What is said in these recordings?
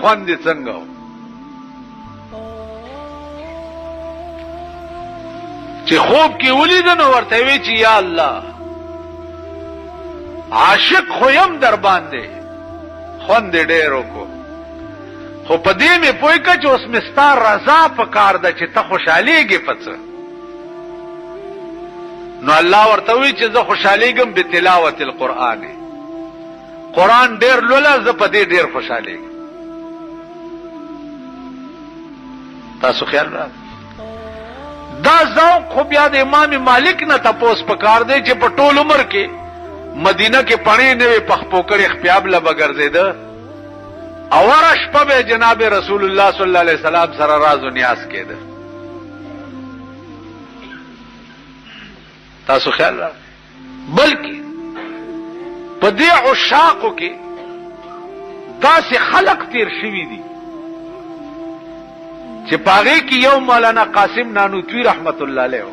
خوند دې څنګه و چې خوب کې ولید نو ورته وی چې یا الله عاشق خو يم در باندې خوند دې ډېر وکړو خو په دې مې پوي که چې اوس مې ستا رضا په کار ده چې ته خوشحالېږې په څه نو الله ورته وی چې زه خوشحالېږم بتلاوت القرآن قرآن ډېر لوله زه په دې ډېر خوشحالېږم تاسو خیال را دا ذوق خو بیا د امام مالک نه تپوس پکار دی چې په ټول عمر کې مدینه کې پړې نه وي پخپو کړې خپیاب له بګرځېده او ورش په به جناب رسول الله صلی الله علیه وسلم سره راز و نیاز کېده تاسو خیال را بلکې په دې عشاقو کې داسې خلق تیر شوي دي چې پاغې کې یو مولانا قاسم نانوتوی رحمت الله علیه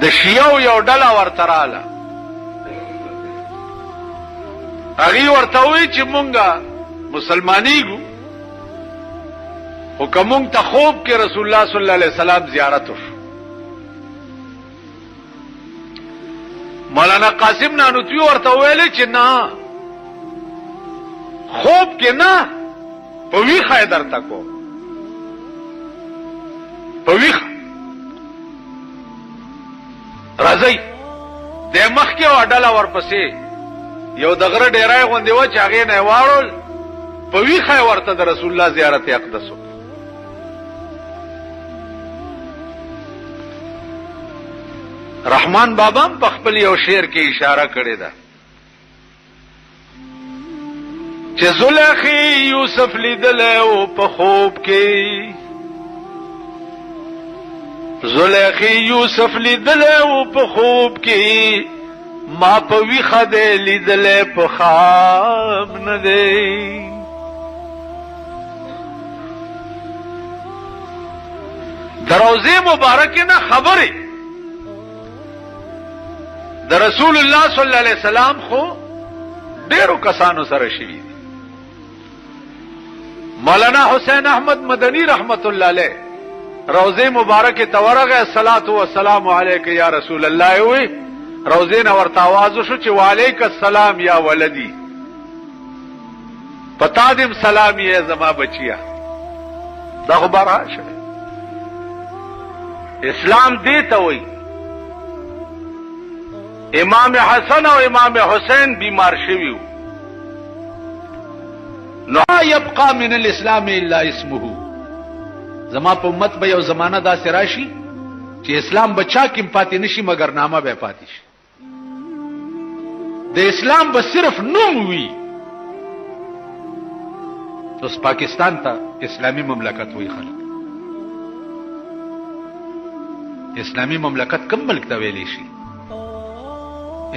د شیعو یو ډله ورته رااله هغې ورته وایي چې مونږه مسلمانېږو خو که مونږ ته خوب کې رسول الله صلی الله علیه وسلم زیارت وشو مولانا قاسم نانوتوی ورته ویلې چې نه خوب کې نه په ویښه یې درته کو په ویښه راځئ د مخکې یوه ډله ورپسې یو د غره ډیرای غوندې وه چې هغې نه یې واړول په ویښه یې ورته د رسول الله زیارت اقدس وکړ رحمان بابا هم په خپل یو شعر کې اشاره کړې ده چې زلیخی یوسف لیدلی و په خوب کې زلیخی یوسف لیدلی و په خوب کې ما په ویښه دی لیدلی په خواب نه دی د روضې مبارکې نه خبرې د رسول الله صلی الله علیه وسلم خو ډیرو کسانو سره شوي دي مولانا حسین احمد مدنی رحمت الله علیه روضه مبارکه تورغه الصلاۃ والسلام علیک یا رسول الله وی روضه نه ورته आवाज وشو چې وعلیک السلام یا ولدی پتا دې سلام یې زما بچیا دا خبره شوه اسلام دې ته وی امام حسن او امام حسین بیمار شویو نو یبقى من الاسلام الا اسمه زما په امت به یو زمانہ داسې راشي چې اسلام بچا کې پاتې نشي مگر نامه به پاتې شي د اسلام به صرف نوم وي اوس پاکستان ته اسلامی مملکت وایي خلک اسلامی مملکت کوم ملک ته ویلی شي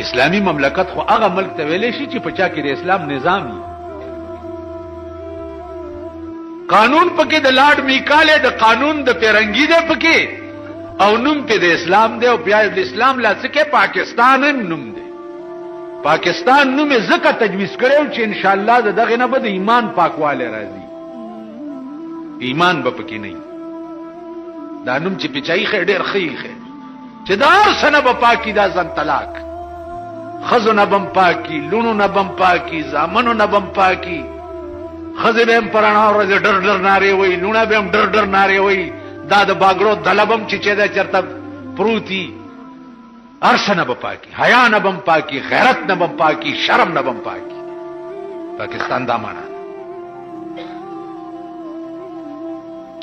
اسلامی مملکت خو هغه ملک ته ویلی شي چې په چا کې د اسلام نظام وي قانون پکې د لاډ میکاله د قانون د پیرنګي ده پکې او نوم په د اسلام دی او بیا د اسلام لاسکه پاکستان نوم دی پاکستان نوم زکه تجویز کړو چې ان شاء الله دغه نه به د ایمان پاکواله راځي ایمان به پکې نه دا نوم چې پچای خې ډېر خې چې دا سنه به پاکي دا ځن طلاق خزونه بم پاکي لونو نه بم پاکي زامنو نه بم پاکي خزه به پرانا ورځ ډر ډر ناره وای لونه به ډر ډر ناره وای دا د باګړو دلبم چې دا چرته پروتي ارشنه به پاکي حیا نه بم پاکي غیرت نه بم پاکي شرم نه بم پاکي پاکستان دا معنا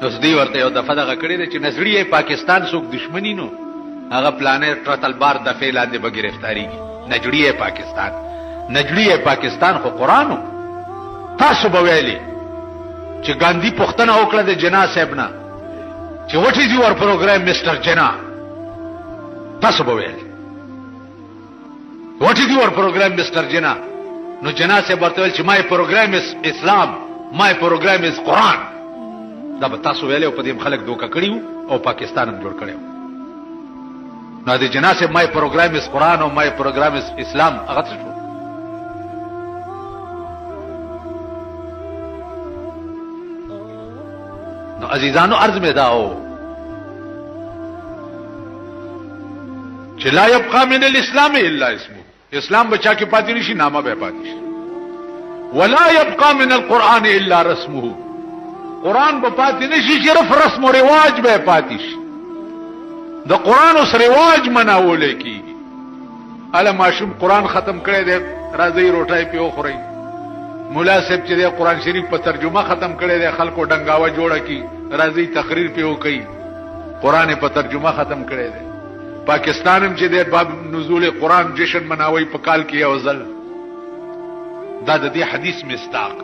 اوس دی ورته یو دفعه دغه کړی دی چې نظریه پاکستان څوک دشمنی نو هغه پلانټ ټرټل بار د فعلاده به گرفتاری نجړیه پاکستان نجړیه پاکستان خو قرانو تاسو به ویلي چې ګاندھی پښتنه وکړه د جنا صاحب نه چې وټ از یور پروګرام مستر جنا تاسو به ویلي وټ از یور پروګرام مستر جنا نو جنا صاحب ورته ویل چې مای پروګرام از اسلام مای پروګرام از قران دا به تاسو ویلي په دې خلک دوکه کړیو او پاکستان هم جوړ کړیو نو د جنا صاحب مای پروګرام از قران او مای پروګرام از اسلام هغه څه نو عزیزانو عرض میں داو چې لا يبقى من الاسلام الا اسمه، اسلام بچا کې پاتې نشي، نامه به پاتې شي. ولا يبقى من القران الا رسمه، قران به پاتې نشي، صرف رسم او رواج به پاتې شي. د قران اوس رواج مناول کی اله ماشوم قران ختم کړي دي، راځي روټای پیو خوري. مولا صاحب چې قران شریف په ترجمه ختم کړي دي، خلکو ډنګاوه جوړه کی، راځي تقریر پیو کوي. قران په ترجمه ختم کړي دي. پاکستان هم چې د باب نزول قران جشن مناوي په کال کې یو ځل، دا د دې حدیث مستاق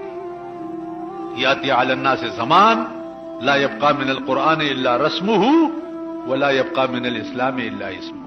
یاتی علی الناس زمان لا يبقى من القران الا رسمه ولا يبقى من الاسلام الا اسمه.